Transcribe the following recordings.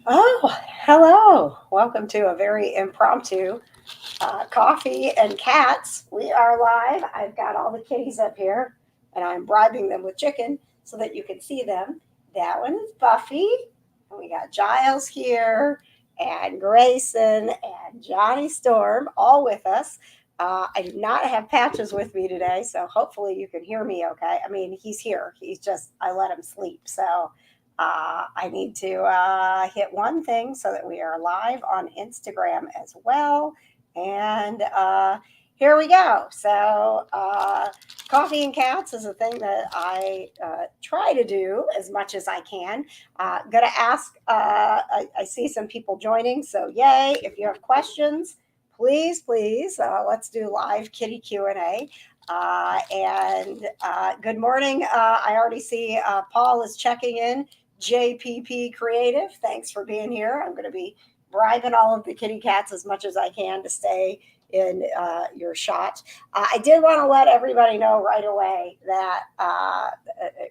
Oh, hello. Welcome to a very impromptu coffee and cats. We are live. I've got all the kitties up here and I'm bribing them with chicken so that you can see them. That one is Buffy. And we got Giles here and Grayson and Johnny Storm all with us. I do not have Patches with me today, so hopefully you can hear me okay. I mean, he's here. I let him sleep. So I need to hit one thing so that we are live on Instagram as well. And here we go. Coffee and cats is a thing that I try to do as much as I can. Gonna ask. I see some people joining, so yay! If you have questions, please, let's do live kitty Q and A. Good morning. I already see Paul is checking in. JPP Creative, thanks for being here. I'm going to be bribing all of the kitty cats as much as I can to stay in your shot. I did want to let everybody know right away that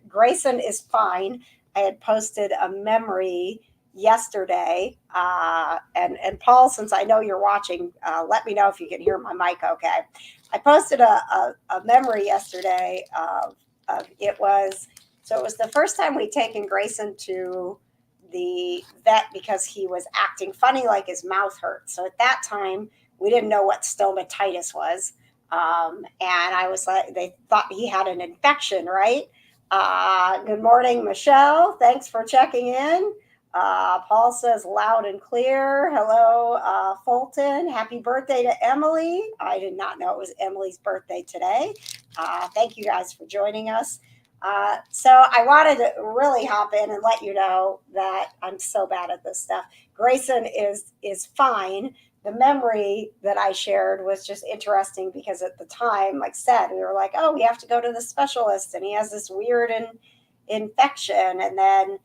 Grayson is fine. I had posted a memory yesterday, and Paul, since I know you're watching, let me know if you can hear my mic okay. I posted a memory yesterday of it was the first time we'd taken Grayson to the vet because he was acting funny, like his mouth hurt. So at that time, we didn't know what stomatitis was. And I was like, they thought he had an infection, right? Good morning, Michelle. Thanks for checking in. Paul says loud and clear. Hello, Fulton. Happy birthday to Emily. I did not know it was Emily's birthday today. Thank you guys for joining us. So I wanted to really hop in and let you know that I'm so bad at this stuff. Grayson is fine. The memory that I shared was just interesting because at the time, like I said, we were like, oh, we have to go to the specialist, and he has this weird infection. And then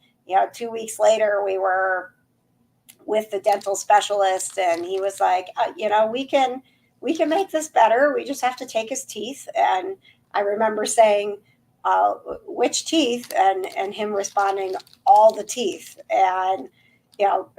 2 weeks later, we were with the dental specialist, and he was like, we can make this better. We just have to take his teeth. And I remember saying, which teeth, and him responding, all the teeth. And you know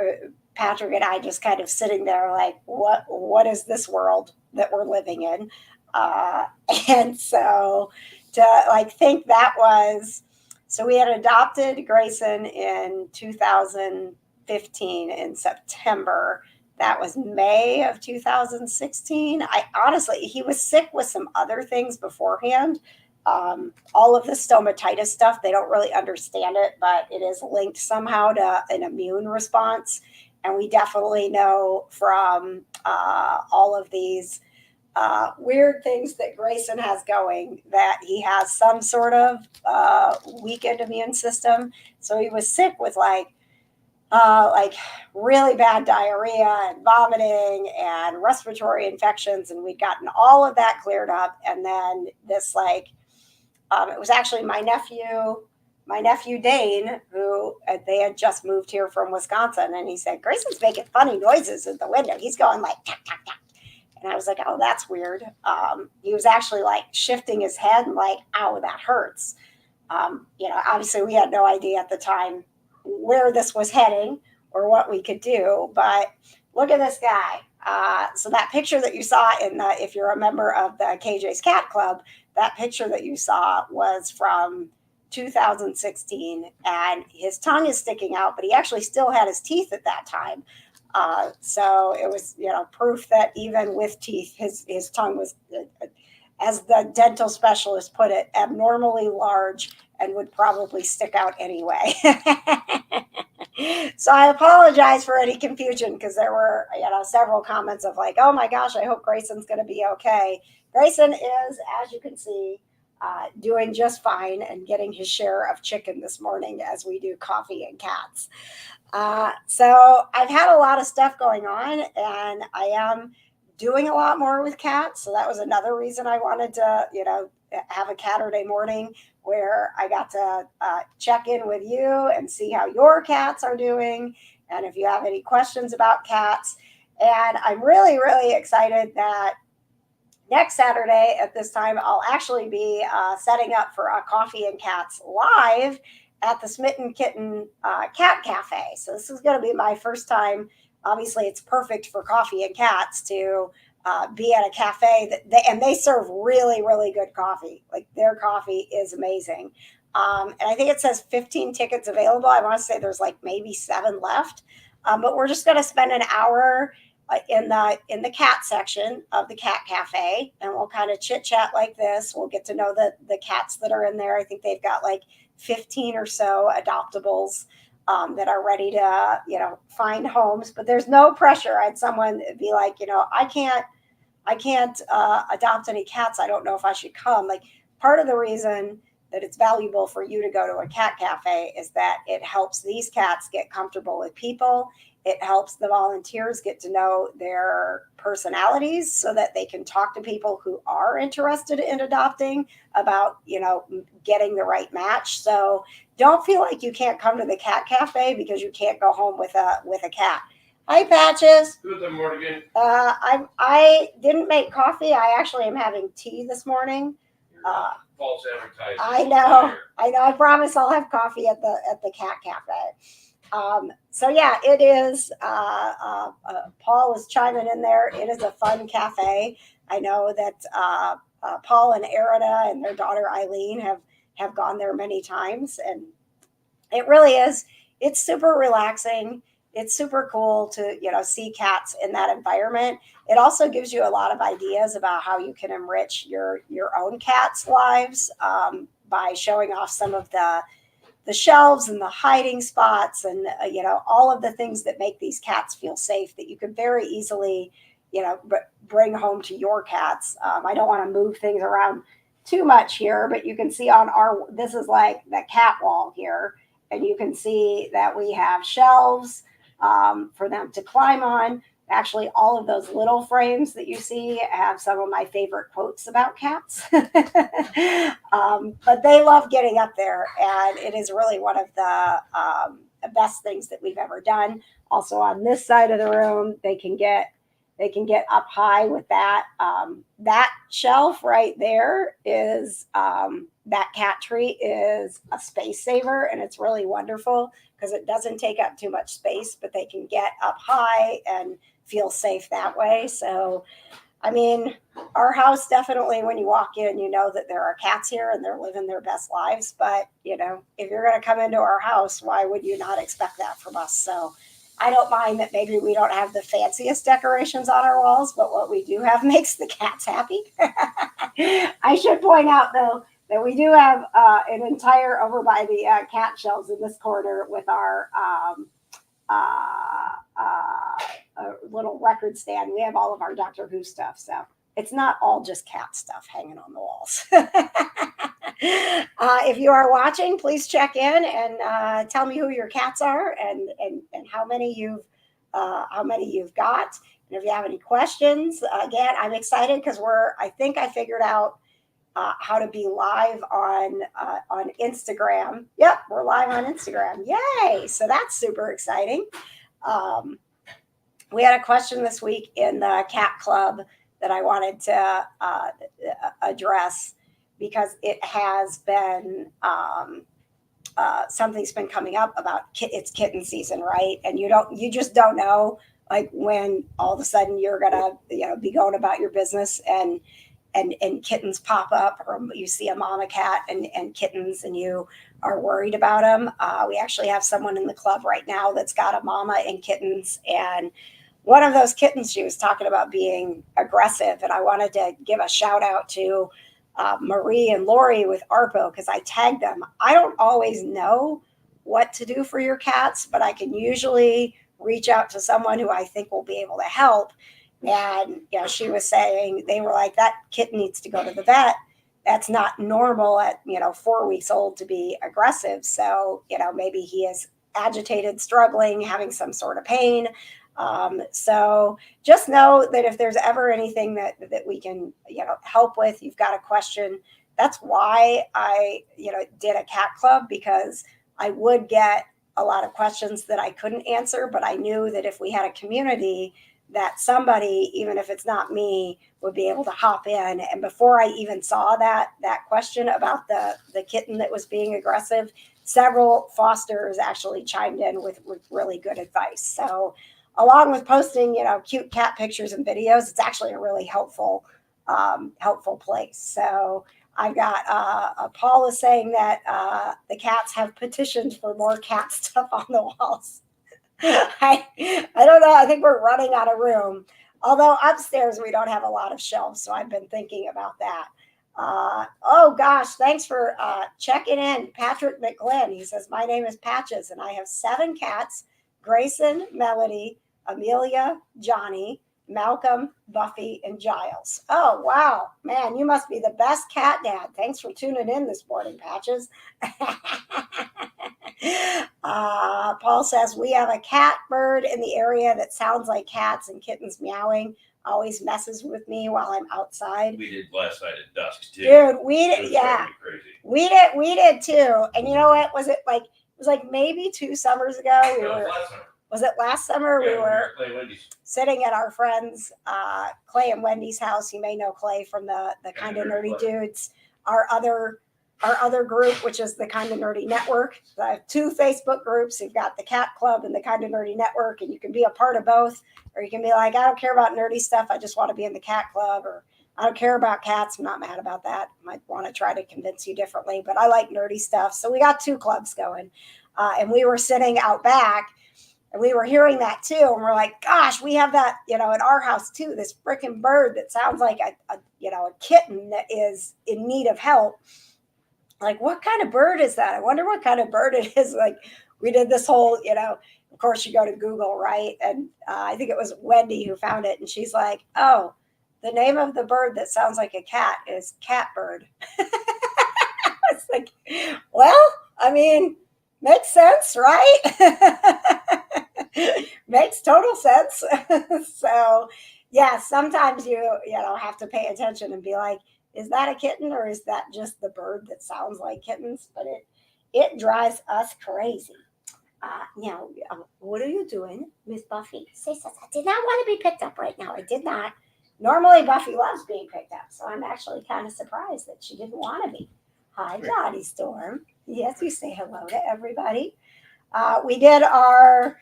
Patrick and I just kind of sitting there like, what is this world that we're living in? uh, and so to like think that was, so we had adopted Grayson in 2015 in September. That was May of 2016. I honestly, he was sick with some other things beforehand. All of the stomatitis stuff, they don't really understand it, but it is linked somehow to an immune response. And we definitely know from all of these weird things that Grayson has going that he has some sort of weakened immune system. So he was sick with like really bad diarrhea and vomiting and respiratory infections, and we'd gotten all of that cleared up. And then it was actually my nephew Dane, who they had just moved here from Wisconsin, and he said Grayson's making funny noises at the window. He's going like tack tack tack, and I was like, oh, that's weird. He was actually like shifting his head and like, ow, that hurts. Obviously we had no idea at the time where this was heading or what we could do, but look at this guy. So that picture that you saw if you're a member of the KJ's Cat Club, that picture that you saw was from 2016, and his tongue is sticking out, but he actually still had his teeth at that time. So it was, proof that even with teeth, his tongue was, as the dental specialist put it, abnormally large and would probably stick out anyway. So I apologize for any confusion because there were, several comments of like, oh my gosh, I hope Grayson's going to be okay. Grayson is, as you can see, doing just fine and getting his share of chicken this morning as we do coffee and cats. So I've had a lot of stuff going on, and I am doing a lot more with cats. So that was another reason I wanted to, have a Catterday morning where I got to check in with you and see how your cats are doing, and if you have any questions about cats. And I'm really, really excited that next Saturday at this time, I'll actually be setting up for a Coffee and Cats live. at the Smitten Kitten Cat Cafe. So this is going to be my first time. Obviously, it's perfect for coffee and cats to be at a cafe and they serve really, really good coffee. Like their coffee is amazing. And I think it says 15 tickets available. I want to say there's like maybe 7 left. But we're just going to spend an hour in the cat section of the cat cafe, and we'll kind of chit chat like this. We'll get to know the cats that are in there. I think they've got like 15 or so adoptables that are ready to find homes. But there's no pressure. I had someone be like, I can't adopt any cats. I don't know if I should come. Like, part of the reason that it's valuable for you to go to a cat cafe is that it helps these cats get comfortable with people. It helps the volunteers get to know their personalities so that they can talk to people who are interested in adopting about, getting the right match. So don't feel like you can't come to the cat cafe because you can't go home with a cat. Hi, Patches. Good morning. I didn't make coffee. I actually am having tea this morning. False advertising. I know. I promise I'll have coffee at the cat cafe. So yeah, it is. Paul is chiming in there. It is a fun cafe. I know that Paul and Erida and their daughter Eileen have gone there many times, and it really is. It's super relaxing. It's super cool to see cats in that environment. It also gives you a lot of ideas about how you can enrich your own cats' lives by showing off some of the shelves and the hiding spots and all of the things that make these cats feel safe that you can very easily bring home to your cats. I don't want to move things around too much here, but you can see this is like the cat wall here, and you can see that we have shelves for them to climb on. Actually, all of those little frames that you see have some of my favorite quotes about cats. But they love getting up there, and it is really one of the best things that we've ever done. Also, on this side of the room, they can get up high with that. That shelf right there is that cat tree is a space saver, and it's really wonderful because it doesn't take up too much space, but they can get up high and feel safe that way. So, I mean, our house, definitely when you walk in, you know that there are cats here and they're living their best lives. But, if you're going to come into our house, why would you not expect that from us? So I don't mind that maybe we don't have the fanciest decorations on our walls, but what we do have makes the cats happy. I should point out, though, that we do have an entire over by the cat shelves in this corner with our little record stand. We have all of our Doctor Who stuff, so it's not all just cat stuff hanging on the walls. If you are watching, please check in and tell me who your cats are and how many you've got. And if you have any questions, again, I'm excited because I think I figured out how to be live on Instagram. Yep, we're live on Instagram. Yay! So that's super exciting. We had a question this week in the cat club that I wanted to address because it has been something's been coming up about it's kitten season, right? And you just don't know like when all of a sudden you're gonna be going about your business and kittens pop up, or you see a mama cat and kittens and you are worried about them. We actually have someone in the club right now that's got a mama and kittens, and one of those kittens, she was talking about being aggressive, and I wanted to give a shout out to Marie and Lori with ARPO because I tagged them. I don't always know what to do for your cats, but I can usually reach out to someone who I think will be able to help. And she was saying they were like, that kitten needs to go to the vet. That's not normal at 4 weeks old to be aggressive. So maybe he is agitated, struggling, having some sort of pain. So just know that if there's ever anything that we can help with, you've got a question. That's why I did a cat club, because I would get a lot of questions that I couldn't answer, but I knew that if we had a community that somebody, even if it's not me, would be able to hop in. And before I even saw that question about the kitten that was being aggressive, several fosters actually chimed in with really good advice. So along with posting, cute cat pictures and videos, it's actually a really helpful place. So I've got Paul is saying that the cats have petitioned for more cat stuff on the walls. I don't know. I think we're running out of room. Although upstairs we don't have a lot of shelves, so I've been thinking about that. Oh gosh, thanks for checking in, Patrick McGlynn. He says, my name is Patches and I have 7 cats: Grayson, Melody, Amelia, Johnny, Malcolm, Buffy, and Giles. Oh, wow. Man, you must be the best cat dad. Thanks for tuning in this morning, Patches. Paul says, we have a cat bird in the area that sounds like cats and kittens meowing. Always messes with me while I'm outside. We did last night at dusk too. Dude, we did, It was yeah. driving me crazy. We did too. And you know what? It was like maybe 2 summers ago. Last summer. Was it last summer? Yeah, we were playing Wendy's. sitting at our friends Clay and Wendy's house. You may know Clay from the Kind of Nerdy Dudes. Our other group, which is the Kind of Nerdy Network. I have 2 Facebook groups. You've got the Cat Club and the Kind of Nerdy Network, and you can be a part of both, or you can be like, I don't care about nerdy stuff. I just want to be in the Cat Club, or I don't care about cats. I'm not mad about that. Might want to try to convince you differently, but I like nerdy stuff. So we got 2 clubs going, and we were sitting out back. And we were hearing that too. And we're like, gosh, we have that, in our house too, this freaking bird that sounds like a kitten that is in need of help. Like, what kind of bird is that? I wonder what kind of bird it is. Like, we did this whole, of course you go to Google, right? And I think it was Wendy who found it. And she's like, oh, the name of the bird that sounds like a cat is catbird. It's like, well, I mean, makes sense, right? Makes total sense. So yeah, sometimes you have to pay attention and be like, is that a kitten or is that just the bird that sounds like kittens? But it drives us crazy. What are you doing, Miss Buffy? I did not want to be picked up right now. I did not. Normally Buffy loves being picked up, so I'm actually kind of surprised that she didn't want to be. Hi, Dottie Storm. Yes, you say hello to everybody. We did our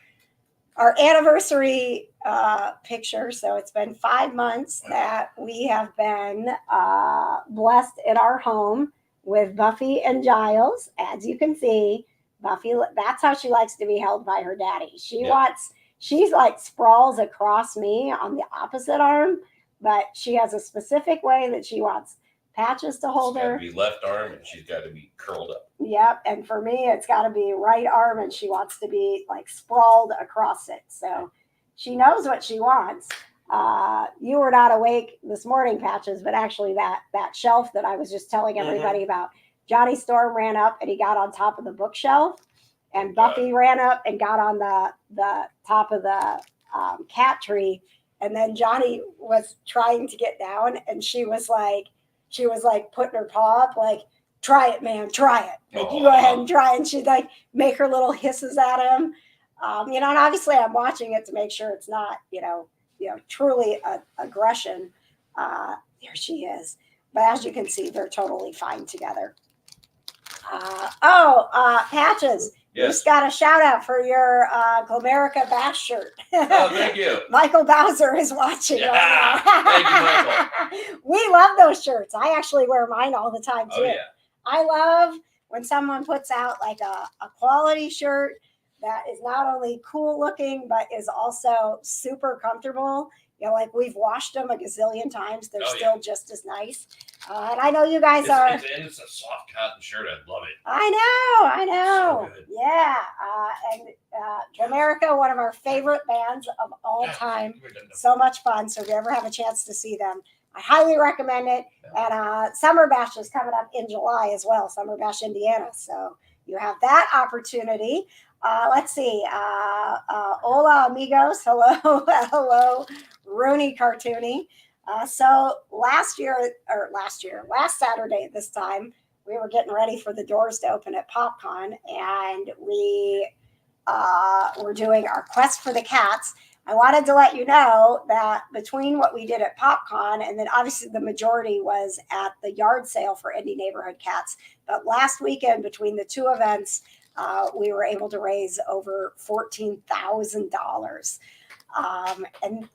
anniversary picture. So it's been 5 months that we have been blessed in our home with Buffy and Giles. As you can see, Buffy, that's how she likes to be held by her daddy. She's like sprawls across me on the opposite arm, but she has a specific way that she wants Patches to hold her. Be left arm and she's got to be curled up. Yep. And for me, it's got to be right arm and she wants to be like sprawled across it. So she knows what she wants. You were not awake this morning, Patches, but actually that shelf that I was just telling everybody about, Johnny Storm ran up and he got on top of the bookshelf, and Buffy ran up and got on the top of the cat tree. And then Johnny was trying to get down and she was like putting her paw up, like, try it, man, try it. Like, you go ahead and try it. And she'd like make her little hisses at him. And obviously I'm watching it to make sure it's not, truly aggression. There she is. But as you can see, they're totally fine together. Patches. Yes. You just got a shout out for your Glamerica Bash shirt. Oh, thank you. Michael Bowser is watching. Yeah. Right now. Thank you, Michael. We love those shirts. I actually wear mine all the time too. Oh, yeah. I love when someone puts out like a quality shirt that is not only cool looking, but is also super comfortable. Like we've washed them a gazillion times. They're still just as nice. And I know you guys are. It's a soft cotton shirt. I love it. I know. So good. Yeah. Glamerica, one of our favorite bands of all time. So much fun. So if you ever have a chance to see them, I highly recommend it. And Summer Bash is coming up in July as well. Summer Bash, Indiana. So you have that opportunity. Let's see. Hola, amigos. Hello. Hello, Rooney Cartoony. So last Saturday at this time, we were getting ready for the doors to open at PopCon, and we were doing our Quest for the Cats. I wanted to let you know that between what we did at PopCon, and then obviously the majority was at the yard sale for Indie Neighborhood Cats, but last weekend between the two events, we were able to raise over $14,000. And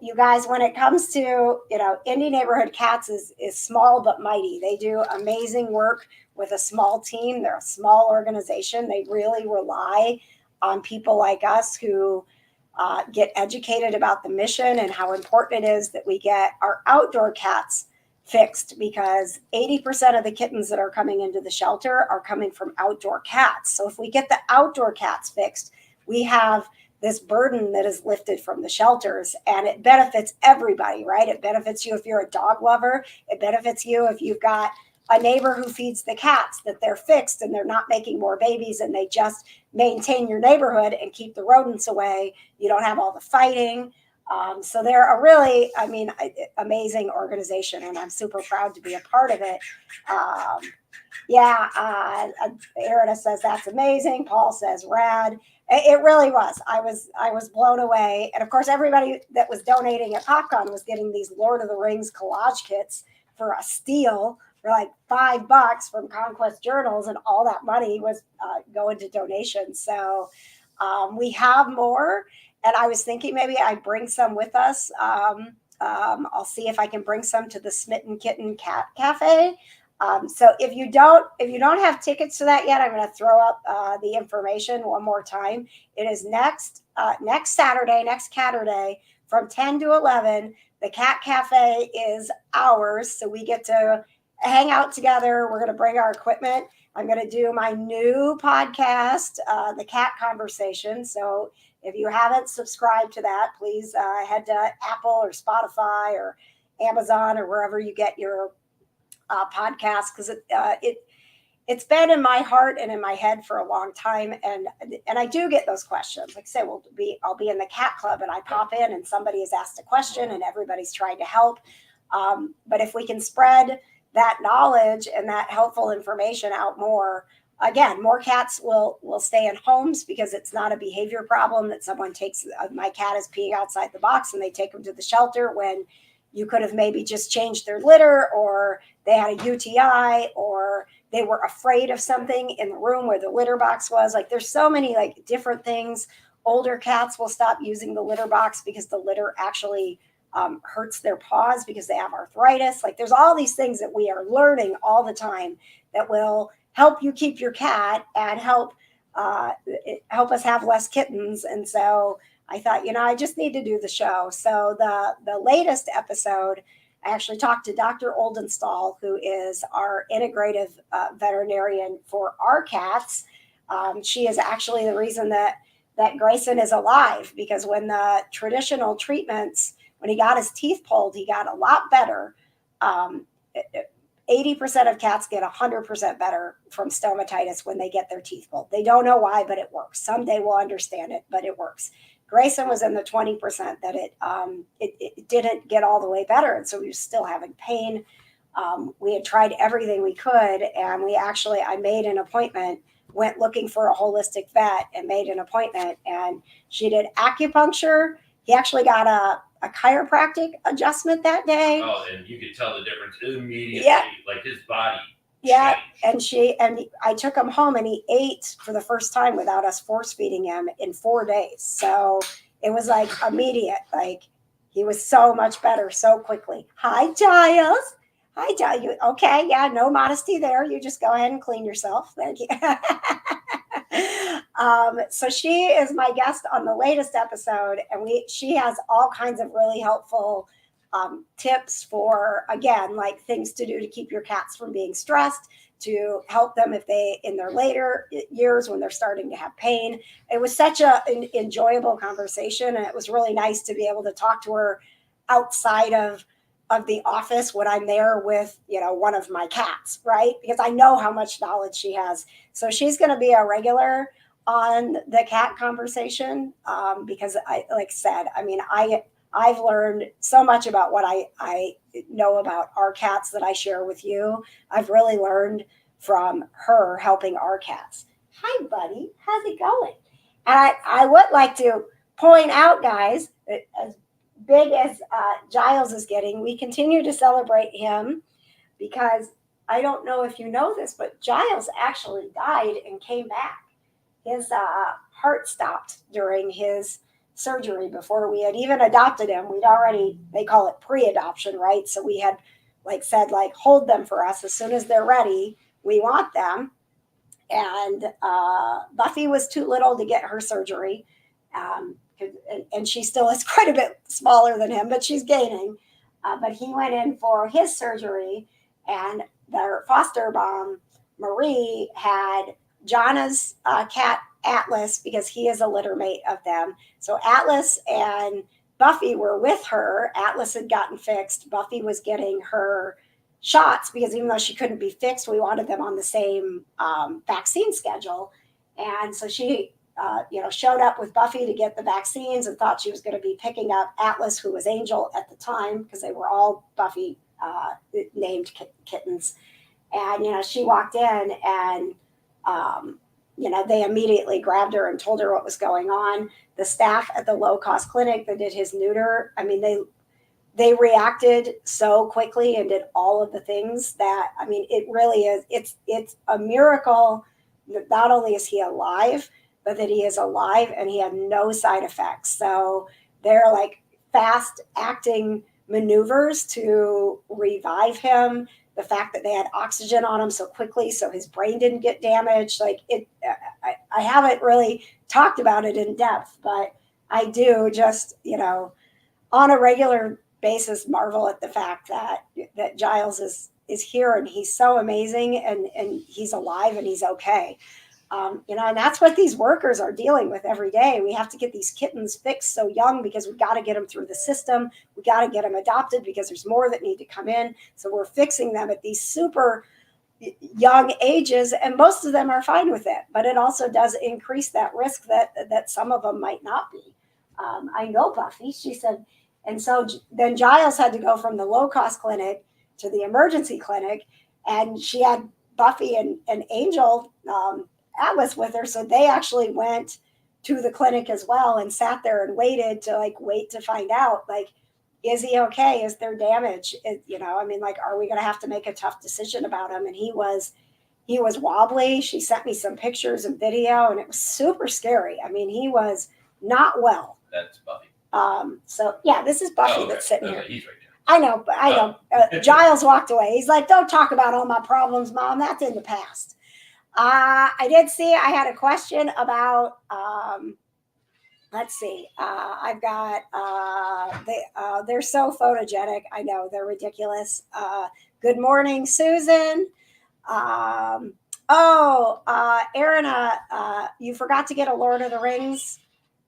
you guys, when it comes to, Indie Neighborhood Cats is small but mighty. They do amazing work with a small team. They're a small organization. They really rely on people like us who get educated about the mission and how important it is that we get our outdoor cats fixed, because 80% of the kittens that are coming into the shelter are coming from outdoor cats. So if we get the outdoor cats fixed, we have this burden that is lifted from the shelters, and it benefits everybody, right? It benefits you if you're a dog lover. It benefits you if you've got a neighbor who feeds the cats, that they're fixed and they're not making more babies, and they just maintain your neighborhood and keep the rodents away. You don't have all the fighting. So they're a really, amazing organization, and I'm super proud to be a part of it. Erina says that's amazing. Paul says rad. It really was. I was blown away, and of course, everybody that was donating at PopCon was getting these Lord of the Rings collage kits for a steal for like $5 from Conquest Journals, and all that money was going to donations. So we have more. And I was thinking maybe I'd bring some with us. I'll see if I can bring some to the Smitten Kitten Cat Cafe. So if you don't have tickets to that yet, I'm going to throw up the information one more time. It is next Saturday, next Catterday, from 10 to 11. The Cat Cafe is ours, so we get to hang out together. We're going to bring our equipment. I'm going to do my new podcast, The Cat Conversation. So if you haven't subscribed to that, please head to Apple or Spotify or Amazon or wherever you get your podcast, because it's been in my heart and in my head for a long time, and I do get those questions. Like I say, I'll be in the cat club and I pop in and somebody has asked a question and everybody's trying to help. But if we can spread that knowledge and that helpful information out more, again, more cats will stay in homes, because it's not a behavior problem that someone takes. My cat is peeing outside the box and they take them to the shelter, when you could have maybe just changed their litter, or they had a UTI, or they were afraid of something in the room where the litter box was. Like, there's so many different things. Older cats will stop using the litter box because the litter actually hurts their paws because they have arthritis. Like, there's all these things that we are learning all the time that will help you keep your cat and help us have less kittens. And so I thought, I just need to do the show. So the latest episode, I actually talked to Dr. Oldenstall, who is our integrative veterinarian for our cats. She is actually the reason that Grayson is alive, because when the traditional treatments, when he got his teeth pulled, he got a lot better. 80% of cats get 100% better from stomatitis when they get their teeth pulled. They don't know why, but it works. Someday we'll understand it, but it works. Grayson was in the 20% that it didn't get all the way better, and so he was still having pain. We had tried everything we could, and I made an appointment, went looking for a holistic vet and made an appointment, and she did acupuncture. He actually got a chiropractic adjustment that day. Oh, and you could tell the difference immediately. Yeah. Like, his body. Yeah, changed. and I took him home, and he ate for the first time without us force feeding him in 4 days. So it was like immediate. Like, he was so much better so quickly. Hi, Giles. Hi, Giles. You okay? Yeah, no modesty there. You just go ahead and clean yourself. Thank you. So she is my guest on the latest episode, and she has all kinds of really helpful tips for, again, like things to do to keep your cats from being stressed, to help them if they, in their later years when they're starting to have pain. It was such an enjoyable conversation, and it was really nice to be able to talk to her outside of the office when I'm there with, one of my cats, right? Because I know how much knowledge she has. So she's going to be a regular on the cat conversation, because like I said, I've learned so much about what I know about our cats that I share with you. I've really learned from her helping our cats. Hi, buddy. How's it going? And I would like to point out, guys, that as big as Giles is getting, we continue to celebrate him because I don't know if you know this, but Giles actually died and came back. His heart stopped during his surgery before we had even adopted him. We'd already, they call it pre-adoption, right? So we had like said, like, hold them for us as soon as they're ready. We want them. And Buffy was too little to get her surgery. And she still is quite a bit smaller than him, but she's gaining. But he went in for his surgery, and their foster mom, Marie, had Jonna's cat, Atlas, because he is a litter mate of them. So Atlas and Buffy were with her. Atlas had gotten fixed. Buffy was getting her shots because even though she couldn't be fixed, we wanted them on the same vaccine schedule. And so she showed up with Buffy to get the vaccines and thought she was going to be picking up Atlas, who was Angel at the time, because they were all Buffy named kittens. And, she walked in and, they immediately grabbed her and told her what was going on. The staff at the low-cost clinic that did his neuter, I mean, they reacted so quickly and did all of the things that, I mean, it really is, it's a miracle that not only is he alive, but that he is alive and he had no side effects. So they're like fast acting maneuvers to revive him. The fact that they had oxygen on him so quickly so his brain didn't get damaged. Like I haven't really talked about it in depth, but I do just, on a regular basis marvel at the fact that Giles is here and he's so amazing and he's alive and he's okay. And that's what these workers are dealing with every day. We have to get these kittens fixed so young because we got to get them through the system. We got to get them adopted because there's more that need to come in. So we're fixing them at these super young ages, and most of them are fine with it. But it also does increase that risk that some of them might not be. I know Buffy, she said, and so then Giles had to go from the low-cost clinic to the emergency clinic, and she had Buffy and Angel Atlas with her, so they actually went to the clinic as well and sat there and waited to find out, is he okay? Is there damage? Are we going to have to make a tough decision about him? And he was wobbly. She sent me some pictures and video, and it was super scary. I mean, he was not well. That's Buffy. So yeah, this is Buffy that's sitting here. He's right there. I know, but I know. Giles walked away. He's like, "Don't talk about all my problems, Mom. That's in the past." I did see, I had a question about, let's see, I've got, they're so photogenic. I know, they're ridiculous. Good morning, Susan. Erin, you forgot to get a Lord of the Rings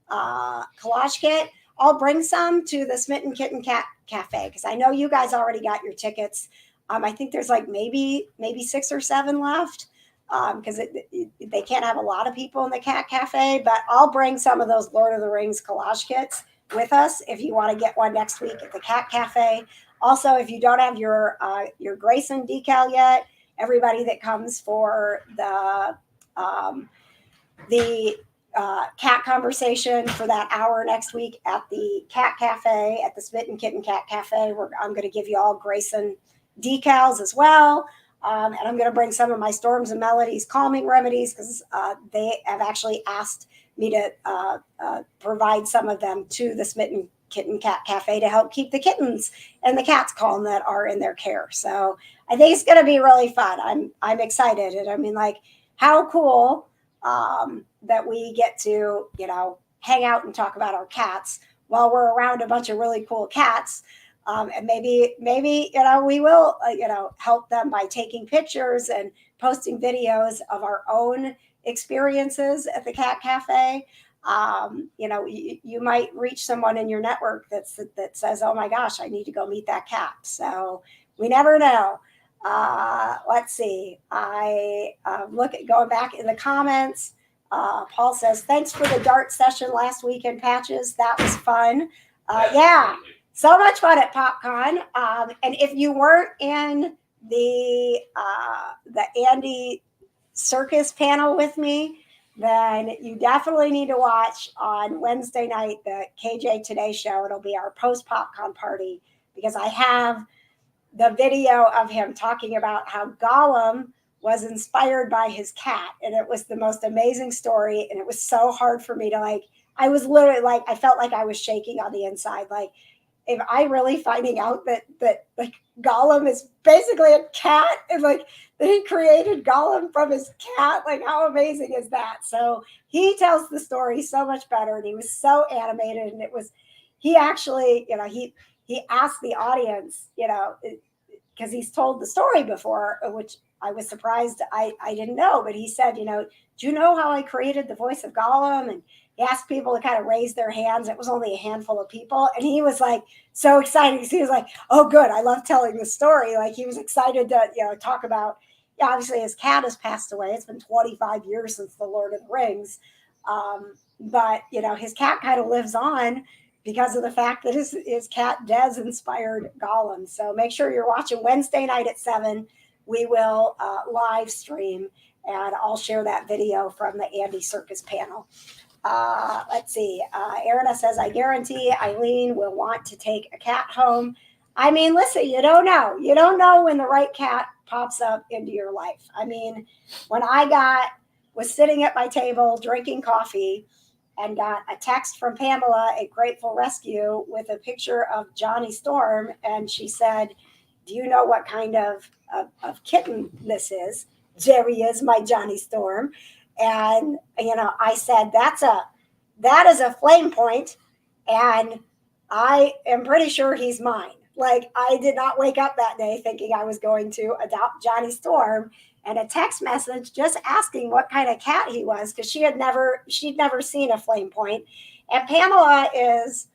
collage kit. I'll bring some to the Smitten Kitten Cat Cafe because I know you guys already got your tickets. I think there's maybe 6 or 7 left. Because they can't have a lot of people in the Cat Cafe, but I'll bring some of those Lord of the Rings collage kits with us if you want to get one next week at the Cat Cafe. Also, if you don't have your Grayson decal yet, everybody that comes for the cat conversation for that hour next week at the Cat Cafe, at the Smitten Kitten Cat Cafe, I'm going to give you all Grayson decals as well. And I'm going to bring some of my Storms and Melodies calming remedies because they have actually asked me to provide some of them to the Smitten Kitten Cat Cafe to help keep the kittens and the cats calm that are in their care. So I think it's going to be really fun. I'm excited. And I mean, how cool that we get to, hang out and talk about our cats while we're around a bunch of really cool cats. And maybe, we will, help them by taking pictures and posting videos of our own experiences at the Cat Cafe. You might reach someone in your network that says, oh my gosh, I need to go meet that cat. So we never know. Let's see. I look at going back in the comments. Paul says, thanks for the dart session last week in Patches. That was fun. Yeah. So much fun at PopCon. And if you weren't in the Andy Circus panel with me, then you definitely need to watch on Wednesday night the KJ Today Show. It'll be our post PopCon party because I have the video of him talking about how Gollum was inspired by his cat. And it was the most amazing story. And it was so hard for me to like, I was literally like, I felt like I was shaking on the inside. Like, if I really finding out that like Gollum is basically a cat and like that he created Gollum from his cat, like how amazing is that? So he tells the story so much better, and he was so animated, and it was he actually, he asked the audience, because he's told the story before, which I was surprised I didn't know, but he said, do you know how I created the voice of Gollum? And he asked people to kind of raise their hands. It was only a handful of people. And he was like so excited because he was like, oh, good. I love telling the story. Like he was excited to, talk about, obviously his cat has passed away. It's been 25 years since The Lord of the Rings. But, his cat kind of lives on because of the fact that his cat Des inspired Gollum. So make sure you're watching Wednesday night at 7. We will live stream, and I'll share that video from the Andy Serkis panel. Let's see. Erina says, I guarantee Eileen will want to take a cat home. I mean, listen, you don't know. You don't know when the right cat pops up into your life. I mean, when I was sitting at my table drinking coffee and got a text from Pamela at Grateful Rescue with a picture of Johnny Storm, and she said, do you know what kind of kitten this is? There he is, my Johnny Storm. And, I said, that is a flame point, and I am pretty sure he's mine. Like, I did not wake up that day thinking I was going to adopt Johnny Storm, and a text message just asking what kind of cat he was, because she'd never seen a flame point. And Pamela is,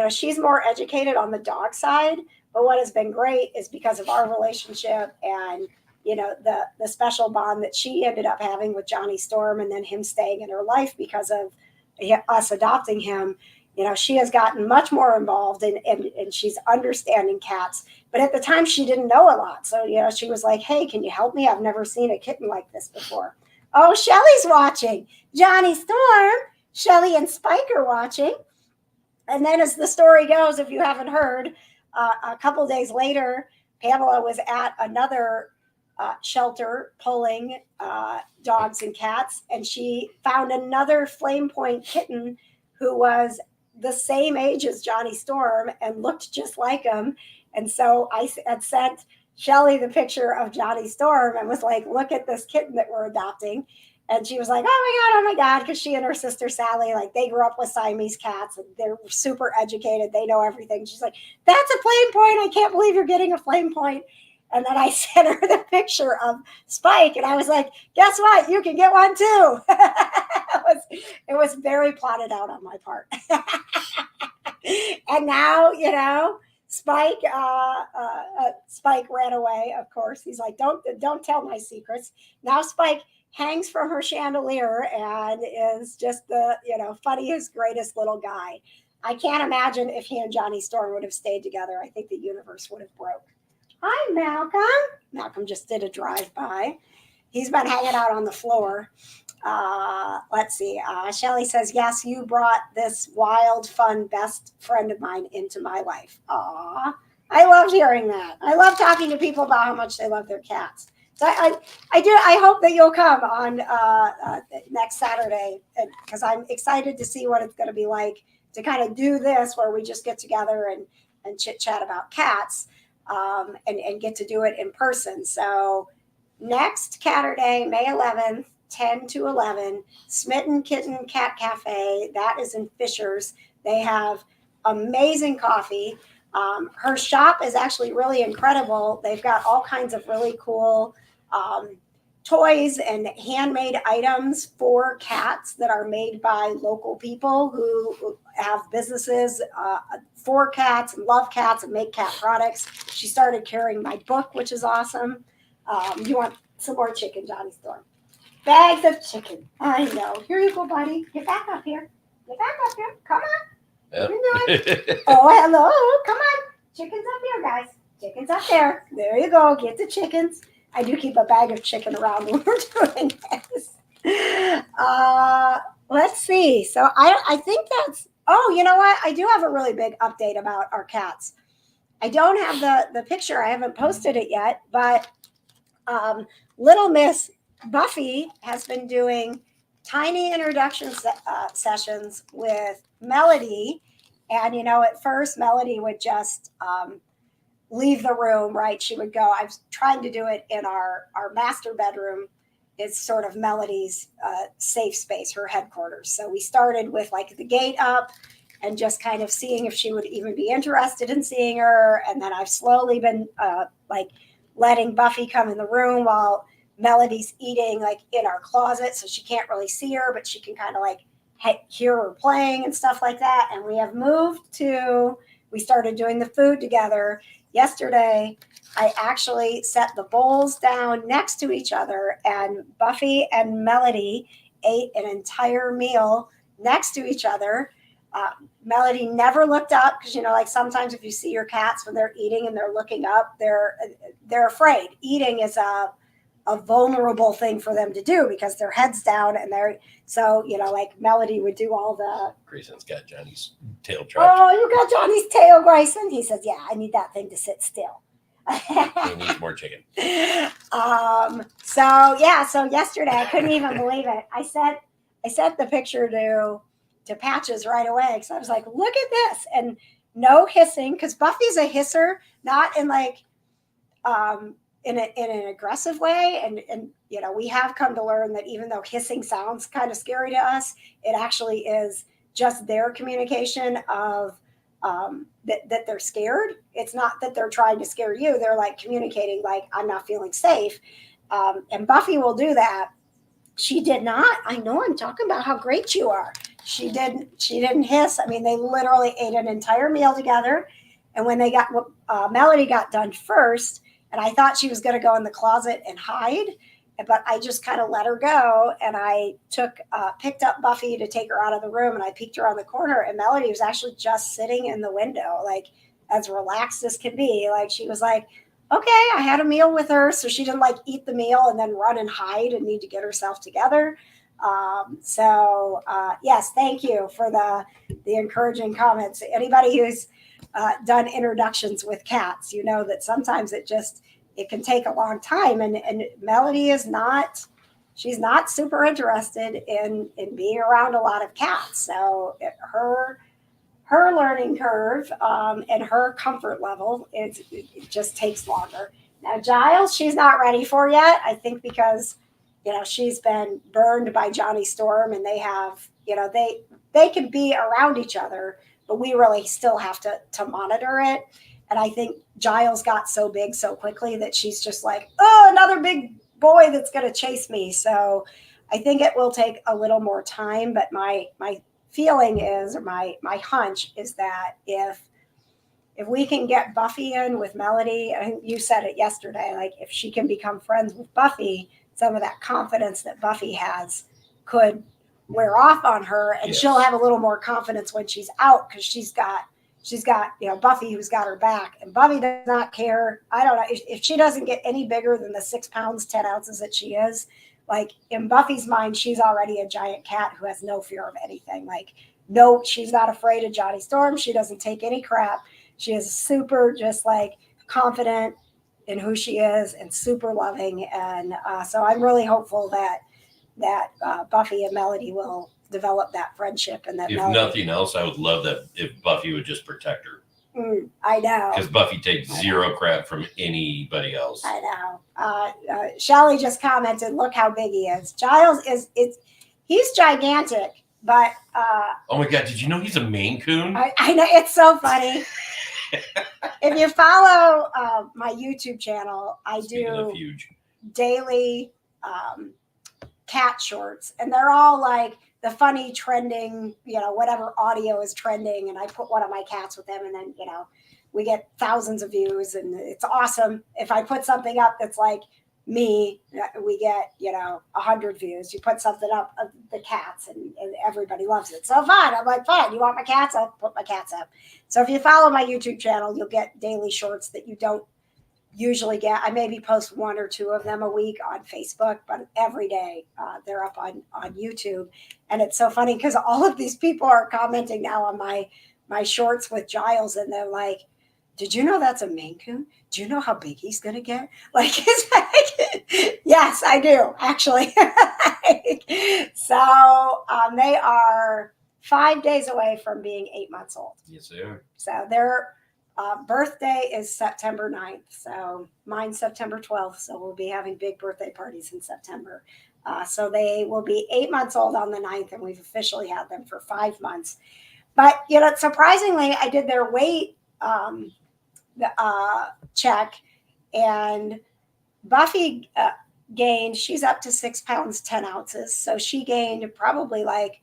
she's more educated on the dog side, but what has been great is because of our relationship and the special bond that she ended up having with Johnny Storm, and then him staying in her life because of us adopting him. She has gotten much more involved and she's understanding cats. But at the time, she didn't know a lot. So, she was like, hey, can you help me? I've never seen a kitten like this before. Oh, Shelly's watching. Johnny Storm, Shelly and Spike are watching. And then as the story goes, if you haven't heard, a couple days later, Pamela was at another shelter pulling dogs and cats, and she found another flame point kitten who was the same age as Johnny Storm and looked just like him. And so I had sent Shelly the picture of Johnny Storm and was like, look at this kitten that we're adopting. And she was like, oh my God, because she and her sister Sally, like, they grew up with Siamese cats and they're super educated. They know everything. She's like, that's a flame point. I can't believe you're getting a flame point. And then I sent her the picture of Spike, and I was like, guess what? You can get one too. It was very plotted out on my part. And now, Spike ran away, of course. He's like, don't tell my secrets. Now Spike hangs from her chandelier and is just the, funniest, greatest little guy. I can't imagine if he and Johnny Storm would have stayed together. I think the universe would have broke. Hi, Malcolm. Malcolm just did a drive-by. He's been hanging out on the floor. Let's see. Shelly says, yes, you brought this wild, fun, best friend of mine into my life. Aw, I loved hearing that. I love talking to people about how much they love their cats. So I hope that you'll come on next Saturday, because I'm excited to see what it's going to be like to kind of do this where we just get together and chit-chat about cats. And get to do it in person. So next Saturday, May 11th, 10 to 11, Smitten Kitten Cat Cafe. That is in Fishers. They have amazing coffee. Her shop is actually really incredible. They've got all kinds of really cool toys and handmade items for cats that are made by local people who have businesses for cats and love cats and make cat products. She started carrying my book, which is awesome. You want some more chicken, Johnny Storm? Bags of chicken. I know. Here you go, buddy. Get back up here. Get back up here. Come on. Yep. You can do it. Oh, hello. Come on. Chickens up here, guys. Chickens up there. There you go. Get the chickens. I do keep a bag of chicken around when we're doing this. Let's see. So I think that's, oh, you know what? I do have a really big update about our cats. I don't have the picture. I haven't posted it yet, but little Miss Buffy has been doing tiny introduction sessions with Melody. And, at first, Melody would just leave the room, right? She would go. I was trying to do it in our master bedroom. It's sort of Melody's safe space, her headquarters. So we started with like the gate up and just kind of seeing if she would even be interested in seeing her. And then I've slowly been like letting Buffy come in the room while Melody's eating like in our closet. So she can't really see her, but she can kind of like hear her playing and stuff like that. And we started doing the food together. Yesterday, I actually set the bowls down next to each other, and Buffy and Melody ate an entire meal next to each other. Melody never looked up because, like sometimes if you see your cats when they're eating and they're looking up, they're afraid. Eating is a vulnerable thing for them to do because their head's down and so like Melody would do all the. Grayson's got Johnny's tail trapped. Oh, you got Johnny's tail, Grayson. He says, "Yeah, I need that thing to sit still." He needs more chicken. So yesterday I couldn't even believe it. I sent the picture to Patches right away because I was like, "Look at this!" And no hissing because Buffy's a hisser, not in like in an aggressive way. And we have come to learn that even though hissing sounds kind of scary to us, it actually is just their communication of that they're scared. It's not that they're trying to scare you. They're like communicating like, I'm not feeling safe. And Buffy will do that. She did not. I know I'm talking about how great you are. She didn't hiss. I mean, they literally ate an entire meal together. And when Melody got done first, and I thought she was going to go in the closet and hide, but I just kind of let her go. And I picked up Buffy to take her out of the room, and I peeked around the corner, and Melody was actually just sitting in the window, like as relaxed as can be. Like she was like, okay, I had a meal with her. So she didn't like eat the meal and then run and hide and need to get herself together. Yes, thank you for the encouraging comments. Anybody who's done introductions with cats, that sometimes it can take a long time, and Melody she's not super interested in being around a lot of cats. So her learning curve and her comfort level, it just takes longer. Now Giles, she's not ready for yet. I think because she's been burned by Johnny Storm, and they have they can be around each other, but we really still have to monitor it. And I think Giles got so big so quickly that she's just like, oh, another big boy that's going to chase me. So I think it will take a little more time. But my feeling is, or my hunch is that if we can get Buffy in with Melody, I think you said it yesterday, like if she can become friends with Buffy, some of that confidence that Buffy has could wear off on her, and she'll have a little more confidence when she's out because she's got Buffy who's got her back, and Buffy does not care. I don't know if she doesn't get any bigger than the 6 pounds 10 ounces that she is. Like in Buffy's mind, she's already a giant cat who has no fear of anything. Like no, she's not afraid of Johnny Storm. She doesn't take any crap. She is super just like confident in who she is and super loving. And so I'm really hopeful that Buffy and Melody will develop that friendship, and that if Melody, nothing else, I would love that if Buffy would just protect her. I know, because Buffy takes zero crap from anybody else. I know. Shelly just commented, "Look how big he is." Giles he's gigantic, but oh my god, did you know he's a Maine Coon? I know, it's so funny. If you follow my YouTube channel, I do huge daily cat shorts, and they're all like the funny trending, whatever audio is trending, and I put one of my cats with them, and then we get thousands of views, and it's awesome. If I put something up that's like me, we get 100 views. You put something up of the cats, and everybody loves it. So fine, I'm like, fine, you want my cats? I'll put my cats up. So if you follow my YouTube channel, you'll get daily shorts that you don't usually get, I maybe post 1 or 2 of them a week on Facebook, but every day they're up on YouTube. And it's so funny because all of these people are commenting now on my shorts with Giles, and they're like, did you know that's a Maine Coon? Do you know how big he's going to get? Like, it's like, yes, I do, actually. So they are 5 days away from being 8 months old. Yes, sir. So their birthday is September 9th. So mine's September 12th. So we'll be having big birthday parties in September. So they will be 8 months old on the 9th, and we've officially had them for 5 months. But, you know, surprisingly, I did their weight check, and Buffy gained, she's up to 6 pounds, 10 ounces. So she gained probably like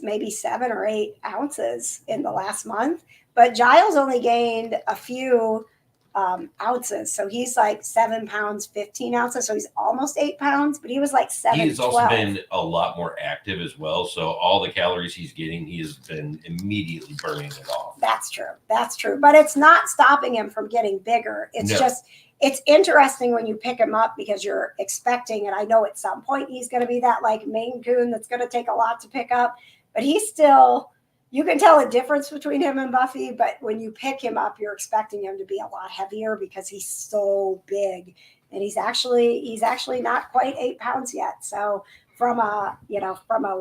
maybe 7 or 8 ounces in the last month. But Giles only gained a few ounces. So he's like 7 pounds, 15 ounces. So he's almost 8 pounds, but he was like 7, He's 12. also been a lot more active as well. So all the calories he's getting, he has been immediately burning it off. That's true. That's true. But it's not stopping him from getting bigger. It's No. just, it's interesting when you pick him up because you're expecting, and I know at some point he's going to be that like Maine Coon that's going to take a lot to pick up, but he's still, you can tell a difference between him and Buffy, but when you pick him up, you're expecting him to be a lot heavier because he's so big, and he's actually not quite 8 pounds yet. So from a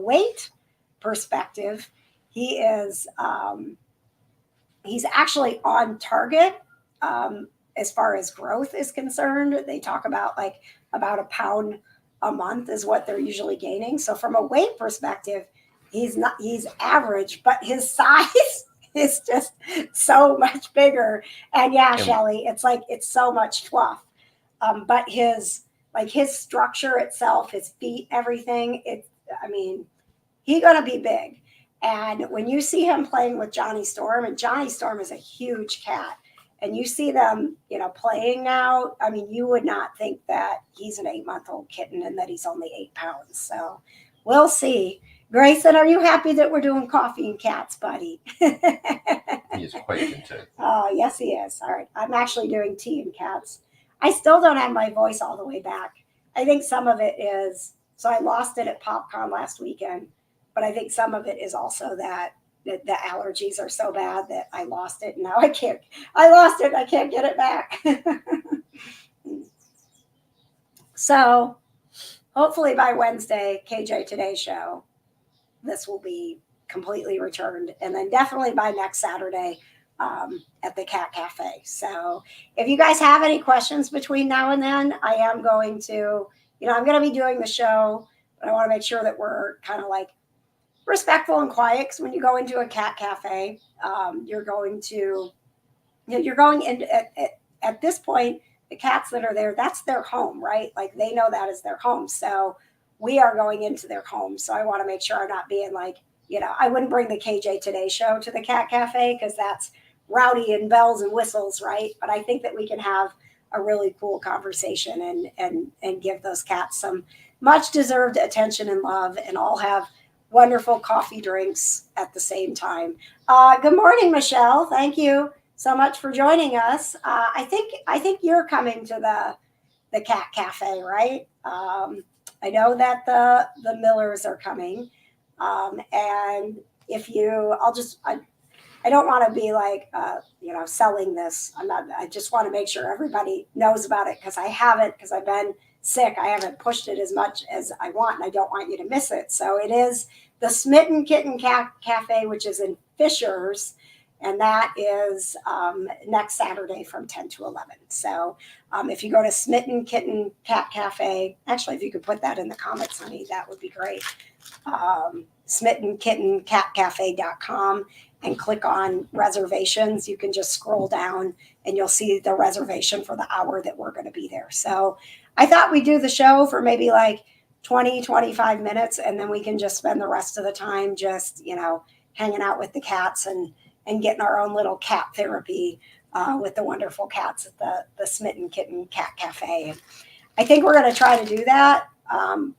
weight perspective, he is, he's actually on target. As far as growth is concerned, they talk about like about 1 pound a month is what they're usually gaining. So from a weight perspective, he's average, but his size is just so much bigger. And yeah, Shelly, it's like, it's so much fluff. But his structure itself, his feet, everything, he's going to be big. And when you see him playing with Johnny Storm, and Johnny Storm is a huge cat, and you see them, playing now, I mean, you would not think that he's an 8-month-old kitten and that he's only 8 pounds. So we'll see. Grayson, are you happy that we're doing coffee and cats, buddy? He is quite content. Oh, yes, he is. All right. I'm actually doing tea and cats. I still don't have my voice all the way back. I think some of it is, so I lost it at PopCon last weekend, but I think some of it is also that the allergies are so bad that I lost it. And now I can't get it back. So hopefully by Wednesday, KJ Today show, this will be completely returned. And then definitely by next Saturday at the Cat Cafe. So if you guys have any questions between now and then, I am going to, I'm going to be doing the show, but I want to make sure that we're kind of like respectful and quiet, because when you go into a cat cafe, you're going in at this point, the cats that are there, that's their home, right? Like they know that is their home. So we are going into their home. So I want to make sure I'm not being like, I wouldn't bring the KJ Today show to the cat cafe because that's rowdy and bells and whistles, right? But I think that we can have a really cool conversation and give those cats some much deserved attention and love, and all have wonderful coffee drinks at the same time. Good morning, Michelle. Thank you so much for joining us. I think you're coming to the Cat Cafe, right? I know that the Millers are coming, and if you, I don't want to be like selling this. I just want to make sure everybody knows about it because I've been sick. I haven't pushed it as much as I want, and I don't want you to miss it. So it is the Smitten Kitten Cafe, which is in Fishers, and that is next Saturday from 10 to 11. So if you go to Smitten Kitten Cat Cafe, actually, if you could put that in the comments, honey, that would be great. SmittenKittenCatCafe.com and click on reservations. You can just scroll down and you'll see the reservation for the hour that we're going to be there. So I thought we'd do the show for maybe like 20, 25 minutes, and then we can just spend the rest of the time just, hanging out with the cats and getting our own little cat therapy with the wonderful cats at the Smitten Kitten Cat Cafe. I think we're going to try to do that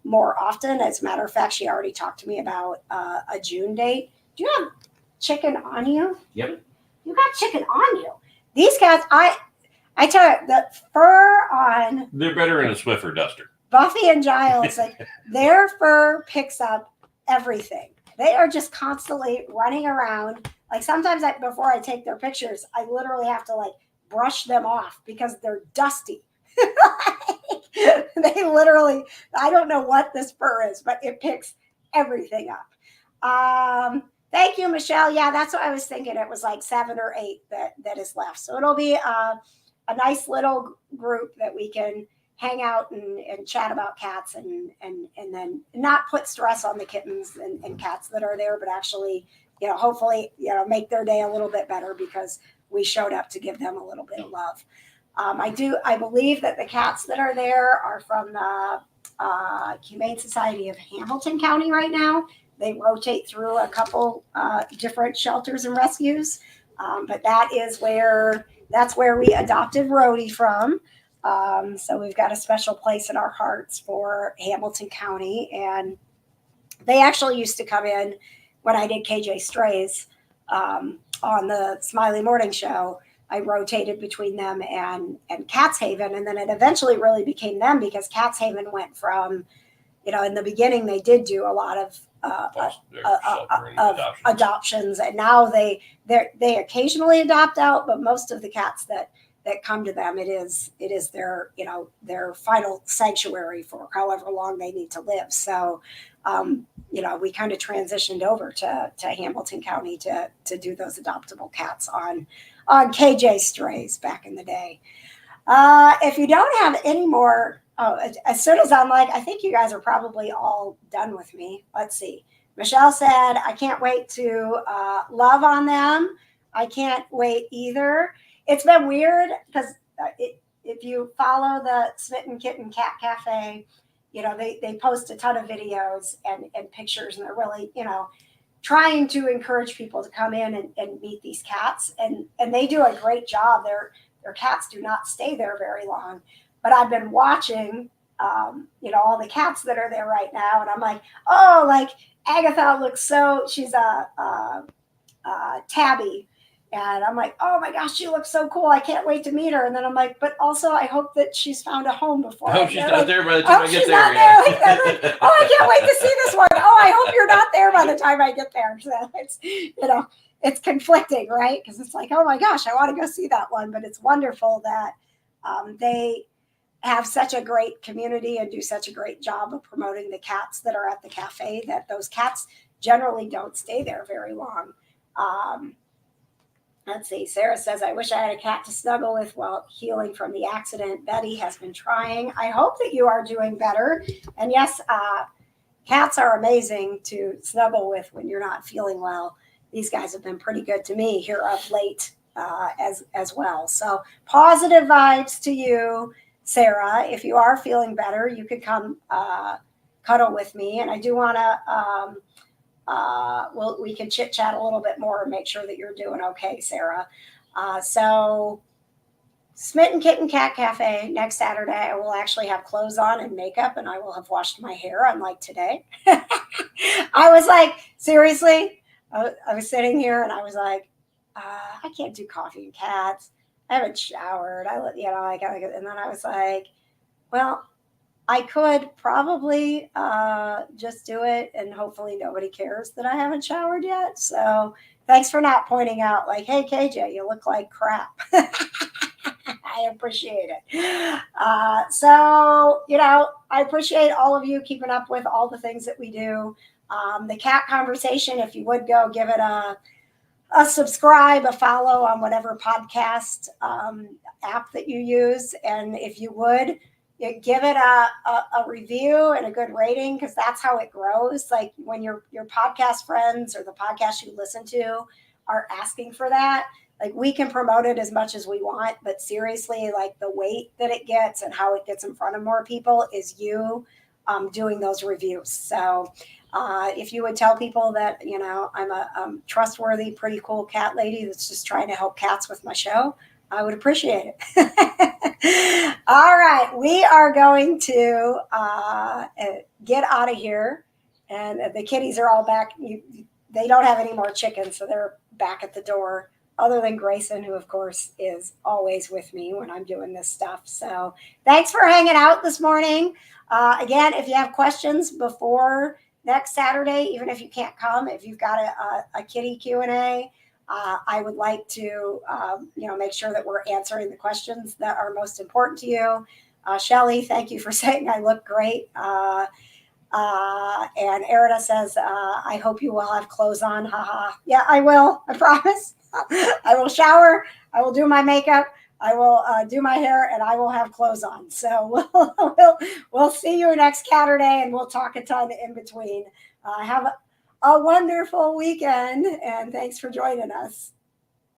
more often. As a matter of fact, she already talked to me about a June date. Do you have chicken on you? Yep. You got chicken on you. These cats, I tell you, the fur on They're better in a Swiffer duster. Buffy and Giles, like their fur picks up everything. They are just constantly running around. Like sometimes before I take their pictures, I literally have to like brush them off because they're dusty. They literally, I don't know what this fur is, but it picks everything up. Thank you, Michelle. Yeah, that's what I was thinking. It was like 7 or 8 that is left. So it'll be a nice little group that we can hang out and chat about cats and then not put stress on the kittens and cats that are there, but actually, hopefully, make their day a little bit better because we showed up to give them a little bit of love. I believe that the cats that are there are from the Humane Society of Hamilton County right now. They rotate through a couple different shelters and rescues, but that's where we adopted Rhodey from. So we've got a special place in our hearts for Hamilton County, and they actually used to come in when I did KJ Strays on the Smiley Morning Show. I rotated between them and Cats Haven, and then it eventually really became them because Cats Haven went from, in the beginning they did do a lot of adoptions, and now they occasionally adopt out, but most of the cats that come to them, it is their their final sanctuary for however long they need to live. So we kind of transitioned over to Hamilton County to do those adoptable cats on KJ Strays back in the day. If you don't have any more, as soon as I'm like, I think you guys are probably all done with me. Let's see. Michelle said, I can't wait to love on them. I can't wait either. It's been weird because if you follow the Smitten Kitten Cat Cafe, they post a ton of videos and pictures, and they're really, trying to encourage people to come in and meet these cats. And they do a great job. Their cats do not stay there very long. But I've been watching, all the cats that are there right now. And I'm like, oh, like Agatha looks she's a Tabby. And I'm like, oh my gosh, she looks so cool. I can't wait to meet her. And then I'm like, but also I hope that she's found a home before. I hope she's not there by the time I get there. Like, oh, I can't wait to see this one. Oh, I hope you're not there by the time I get there. So it's, it's conflicting, right? Because it's like, oh my gosh, I want to go see that one. But it's wonderful that they have such a great community and do such a great job of promoting the cats that are at the cafe, that those cats generally don't stay there very long. Let's see. Sarah says, I wish I had a cat to snuggle with while healing from the accident. Betty has been trying. I hope that you are doing better. And yes, cats are amazing to snuggle with when you're not feeling well. These guys have been pretty good to me here of late as well. So positive vibes to you, Sarah. If you are feeling better, you could come cuddle with me. And I do want to... we can chit chat a little bit more and make sure that you're doing okay, Sarah. So Smitten Kitten Cat Cafe next Saturday, I will actually have clothes on and makeup, and I will have washed my hair, unlike today. I was like, seriously, I was sitting here and I was like, I can't do coffee and cats. I haven't showered. And then I was like, well, I could probably just do it, and hopefully nobody cares that I haven't showered yet. So thanks for not pointing out, like, hey, KJ, you look like crap. I appreciate it. So, I appreciate all of you keeping up with all the things that we do. The cat conversation, if you would go give it a subscribe, a follow on whatever podcast app that you use. And if you would, give it a review and a good rating, because that's how it grows. Like when your podcast friends or the podcast you listen to are asking for that, like we can promote it as much as we want, but seriously, like the weight that it gets and how it gets in front of more people is you doing those reviews. So if you would tell people that, I'm a trustworthy, pretty cool cat lady that's just trying to help cats with my show, I would appreciate it. All right, we are going to get out of here, and the kitties are all back. They don't have any more chickens, so they're back at the door other than Grayson, who of course is always with me when I'm doing this stuff. So thanks for hanging out this morning. Again, if you have questions before next Saturday, even if you can't come, if you've got a kitty Q&A, I would like to, make sure that we're answering the questions that are most important to you. Shelly, thank you for saying I look great. And Erida says, I hope you will have clothes on. Haha. Yeah, I will. I promise. I will shower. I will do my makeup. I will do my hair, and I will have clothes on. So we'll see you next Saturday, and we'll talk a ton in between. Have a wonderful weekend, and thanks for joining us.